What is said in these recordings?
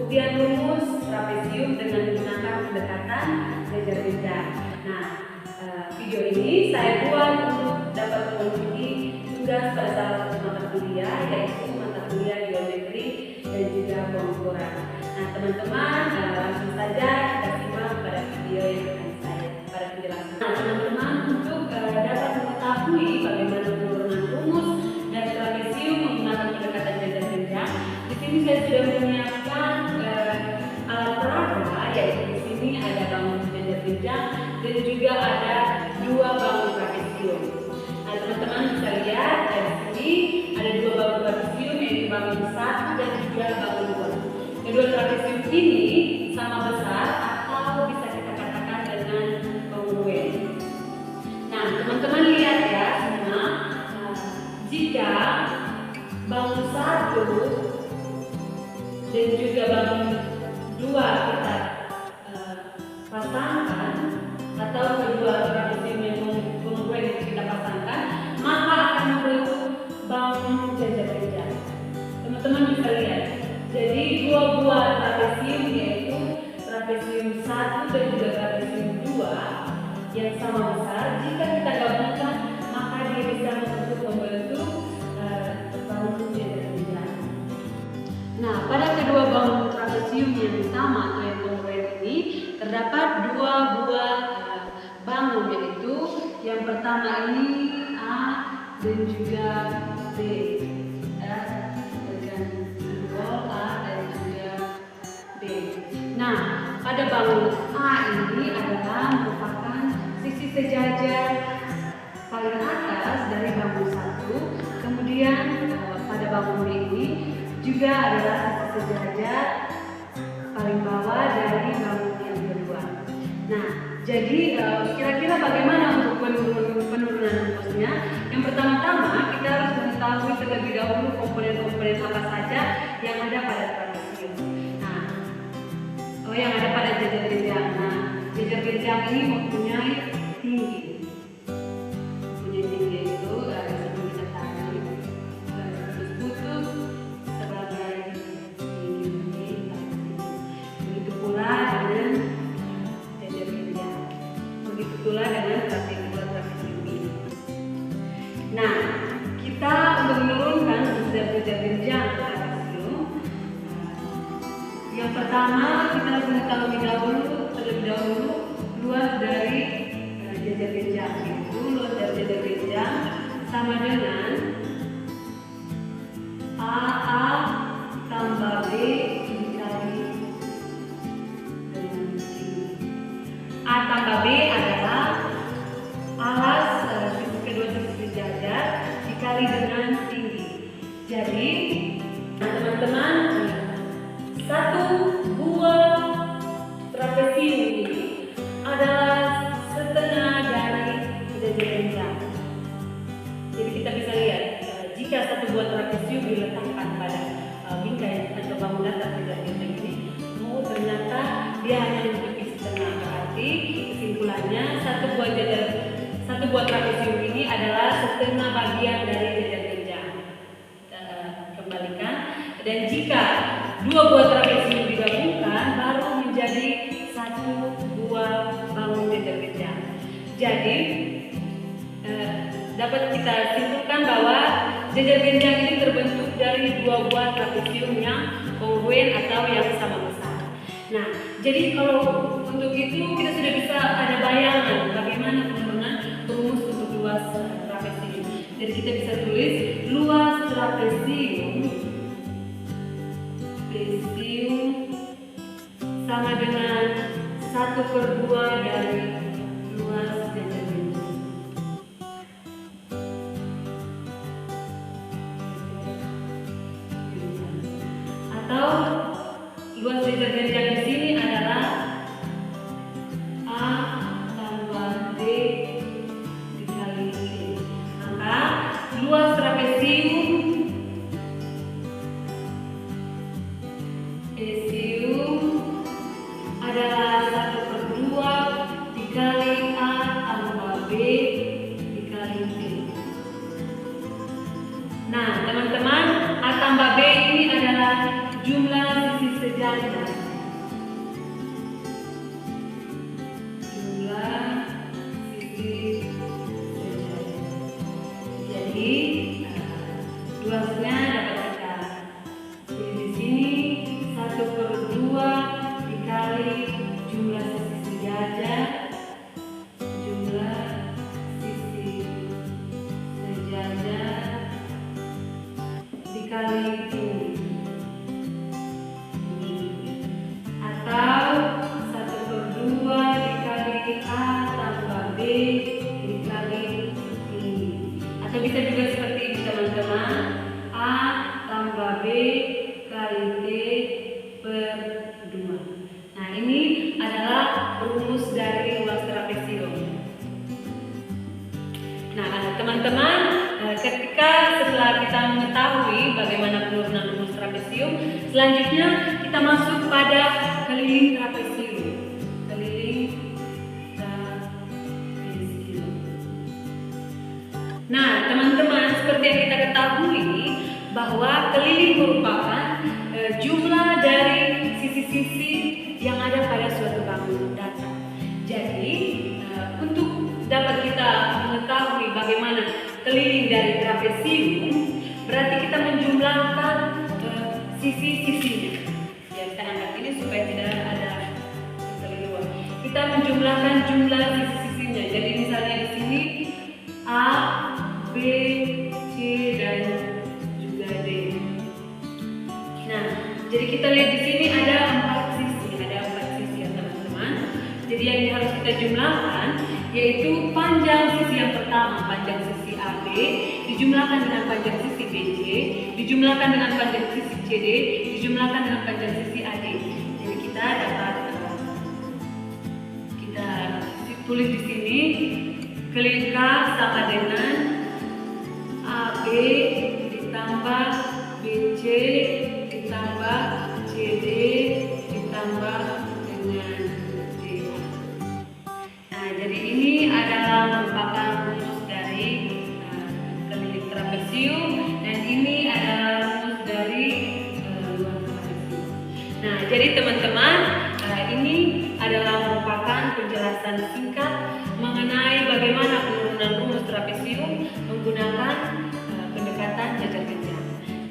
pembuktian rumus trapesium dengan menggunakan pendekatan jajar bintang. Nah, video ini saya buat untuk dapat memenuhi tugas pada salah satu mata kuliah, yaitu mata kuliah geometri dan juga pengukuran. Nah, teman-teman langsung saja kita simak pada video yang akan saya pada penjelasan. Nah, teman-teman untuk dapat mengetahui bagaimana penurunan rumus dari trapesium menggunakan pendekatan jajar bintang, di sini saya sudah menyiapkan alat peraga, yaitu di sini ada bangun jajar bintang dan juga ada dua bangun trapesium. Nah, teman-teman bisa lihat dari sini ada dua bangun trapesium, yaitu bangun satu dan juga bangun dua. Kedua trapesium ini sama besar atau bisa kita katakan dengan kongruent. Nah, teman-teman lihat ya semua, jika bangun satu dan juga bangun dua kita pasangkan, atau kedua trapesium yang kongruent kita pasangkan, maka akan membentuk bangun jajar bintang. Teman-teman bisa lihat, jadi dua buah trapesium, yaitu trapesium 1 dan juga trapesium 2 yang sama besar, jika kita gabungkan maka dia bisa membentuk bangun jajar bintang. Nah, pada kedua bangun trapesium yang sama atau yang kongruent ini terdapat dua buah bangun, yaitu yang pertama ini A dan juga B. Nah, pada bangun A ini adalah merupakan sisi sejajar paling atas dari bangun 1. Kemudian pada bangun B ini juga adalah sisi sejajar paling bawah dari bangun yang kedua. Nah, jadi kira-kira bagaimana untuk penurunan rumusnya? Yang pertama-tama kita harus mengetahui terlebih dahulu komponen-komponen apa saja yang ada pada trapesium. Yang ada pada jajar bintang. Nah, jajar bintang ini mempunyai tinggi. Itu sebelum kita tarik garis putus sebagai tinggi. Begitu pula dengan jajar bintang. Begitu pula dengan trapesium ini. Nah, kita untuk menurunkan jajar bintang trapesium, yang pertama kita harus mengetahui terlebih dahulu luas dari jajar bintang. Itu luas dari jajar bintang sama dengan AA tambah B dikali dengan tinggi. A tambah B adalah alas kedua sisi sejajar dikali dengan tinggi. Jadi, teman-teman, satu buah trapesium ini adalah setengah dari jajar bintang. Jadi kita bisa lihat, jika satu buah trapesium diletakkan pada bingkai atau bangunan jajar bintang ini, ternyata dia hanya memiliki setengah. Berarti kesimpulannya satu buah trapesium ini adalah setengah bagian dari jajar bintang. Kita kembalikan, dan jika dua buah trapesium digabungkan baru menjadi satu buah bangun jajar bintang. Jadi dapat kita simpulkan bahwa jajar bintang ini terbentuk dari dua buah trapesium yang kongruent atau yang sama besar. Nah, jadi kalau untuk itu kita sudah bisa ada bayangan bagaimana penurunan rumus untuk luas trapesium. Jadi kita bisa tulis luas trapesium sama dengan 1/2 dari luas jajar bintang. Atau luas jajar bintang di sini adalah A tambah B dikali B. Maka luas trapesium adalah 1/2 dikali A tambah B dikali B. Nah, teman-teman, A tambah B ini adalah jumlah sisi sejajar sejajar. Jumlah sisi sejajar. Jadi luasnya dapat kita tulis di sini 1/2 dikali jumlah sisi sejajar. Jumlah sisi sejajar dikali tinggi, atau 1/2 dikali A tambah B dikali tinggi, atau bisa juga seperti ini teman-teman, A tambah B kali T per 2. Nah, ini adalah rumus dari luas trapesium. Nah, teman-teman, ketika setelah kita mengetahui bagaimana penurunan rumus trapesium, selanjutnya kita masuk pada keliling trapesium. Keliling trapesium. Nah, teman-teman, seperti yang kita ketahui bahwa keliling merupakan jumlah dari sisi-sisi yang ada pada suatu bangunan datar. Jadi, untuk dapat kita mengetahui bagaimana keliling dari trapesium, berarti kita menjumlahkan sisi-sisinya. Ya, kita angkat ini supaya tidak ada kekeliruan. Kita menjumlahkan jumlah sisi-sisinya. Jadi misalnya di sini A, B, C dan juga D. Nah, jadi kita lihat di sini ada 4 sisi ya teman-teman. Jadi yang harus kita jumlahkan yaitu panjang sisi yang pertama, panjang sisi AB dijumlahkan dengan panjang sisi BC, dijumlahkan dengan panjang sisi CD, dijumlahkan dengan panjang sisi AD. Jadi kita dapat kita tulis di sini keliling K sama dengan AB ditambah BC ditambah CD ditambah dengan DA. Nah, jadi ini adalah merupakan rumus dari keliling trapesium, dan ini adalah rumus dari luas trapesium. Nah, jadi teman-teman, ini adalah merupakan penjelasan singkat mengenai bagaimana penurunan rumus trapesium menggunakan pendekatan jajar genjang.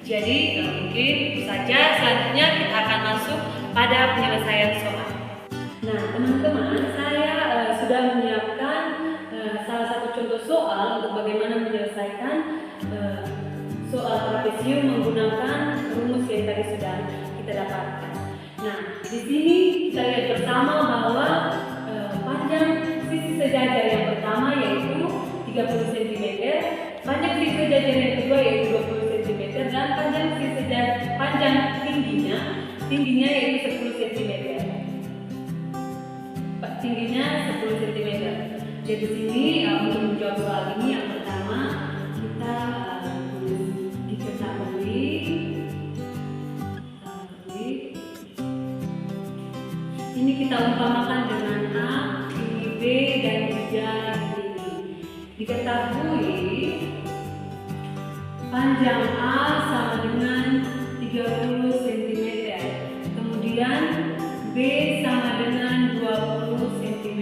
Jadi mungkin itu saja. Selanjutnya kita akan masuk pada penyelesaian soal. Nah, teman-teman, saya sudah menyiapkan salah satu contoh soal untuk bagaimana menyelesaikan soal trapesium menggunakan rumus yang tadi sudah kita dapatkan. Nah, di sini kita lihat bersama bahwa panjang sisi sejajar yang pertama yaitu 30 cm, panjang sisi sejajar yang kedua yaitu 20 cm, dan panjang tingginya yaitu 10 cm. Tingginya 10 cm. Jadi sini untuk menjawab soal ini yang pertama kita diketahui ini kita umpamakan dengan A, ini B dan juga ini. Diketahui panjang A sama dengan 30 cm. Kemudian B sama dengan 20 cm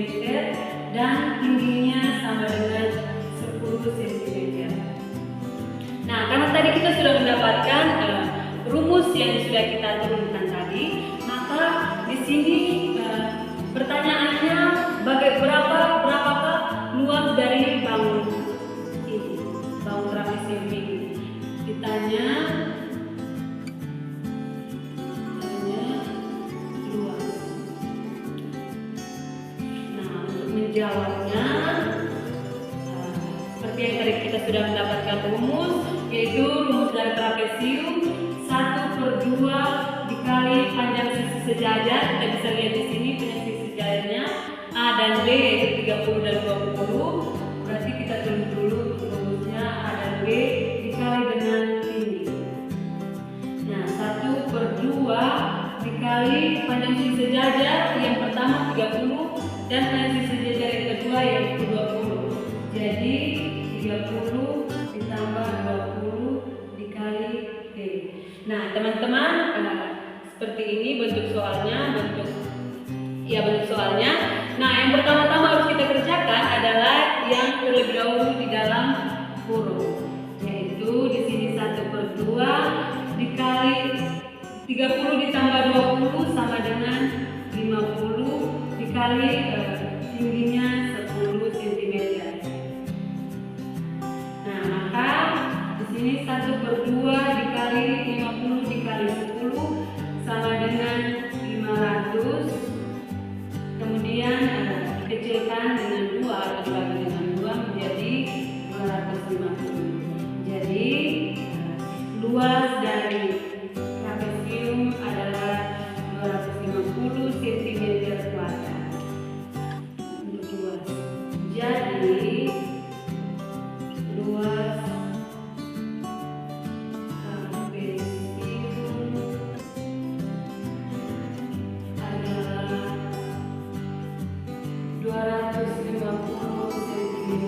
dan tingginya sama dengan 10 cm. Nah, karena tadi kita sudah mendapatkan rumus yang sudah kita turunkan tadi, maka di sini pertanyaannya berapakah luas dari bangun ini, bangun trapesium ini? Ditanya luas. Nah, untuk menjawabnya seperti yang tadi kita sudah mendapatkan rumus, yaitu rumus dari trapesium 1/2 dikali panjang sisi sejajar. Kita bisa lihat di sini panjang sisi sejajarnya A dan B yaitu 30 dan 20. Berarti kita tulis dulu rumusnya A dan B dikali dengan ini. Nah, 1/2 dikali panjang sisi sejajar yang pertama 30 dan panjang sisi sejajar yang kedua yaitu 20. Jadi 30 ditambah 20 dikali T. Nah, teman-teman, seperti ini bentuk soalnya. Nah, yang pertama-tama harus kita kerjakan adalah yang terlebih dahulu di dalam kurung, yaitu di sini 1/2 dikali 30 ditambah 20 sama dengan 50 dikali tingginya 10 cm. Nah, maka di sini 1/2 dikali 50 dikali 10 sama dengan 500. Kemudian dikecilkan dengan 2 atau dibagi dengan 2 menjadi 250. Jadi luas dari trapesium adalah 250 cm². Untuk luas. Jadi luas trapesium adalah 250 cm².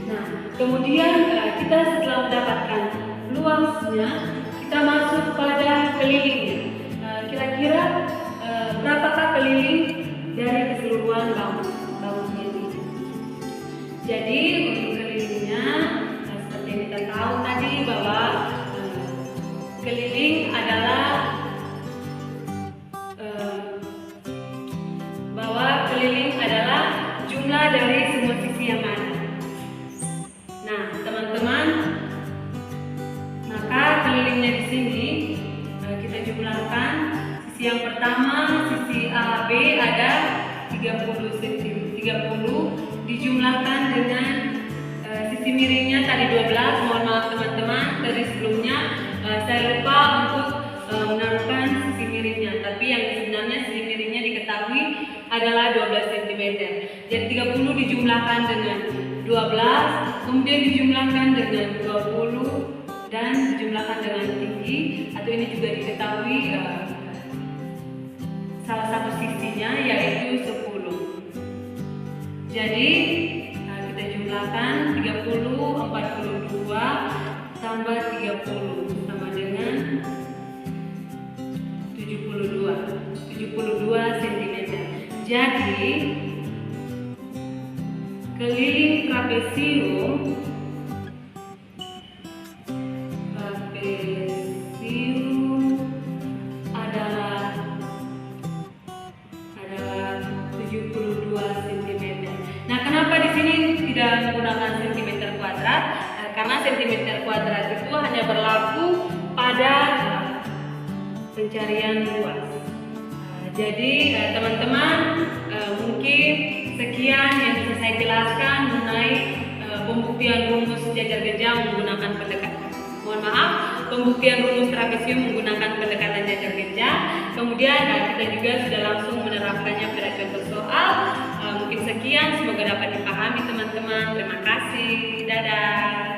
Nah, kemudian kita setelah mendapatkan luasnya, kita masuk pada kelilingnya. Kira-kira berapakah keliling dari keseluruhan bangunnya ini? Jadi untuk kelilingnya, seperti yang kita tahu tadi bahwa keliling adalah jumlah dari semua sisi yang ada. Nah, teman-teman, maka kelilingnya di sini kita jumlahkan. Sisi yang pertama, sisi AB ada 30 dijumlahkan dengan sisi miringnya tadi 12. Mohon maaf teman-teman, dari sebelumnya saya lupa untuk menaruhkan sisi miringnya, tapi yang sebenarnya sisi miringnya diketahui adalah 12 cm. Jadi 30 dijumlahkan dengan 12, kemudian dijumlahkan dengan 20 dan dijumlahkan dengan tinggi, atau ini juga diketahui salah satu sisinya yaitu 10. Jadi kita jumlahkan 30, 42 tambah 30 sama dengan 72 cm. Jadi keliling trapesium adalah 72 cm. Nah, kenapa di sini tidak menggunakan cm²? Karena cm² itu hanya berlaku pada pencarian luas. Jadi teman-teman, mungkin sekian yang bisa saya jelaskan mengenai pembuktian rumus jajar gejah menggunakan pembuktian rumus trapesium menggunakan pendekatan jajar gejah. Kemudian kita juga sudah langsung menerapkannya pada contoh soal. Mungkin sekian, semoga dapat dipahami teman-teman. Terima kasih, dadah.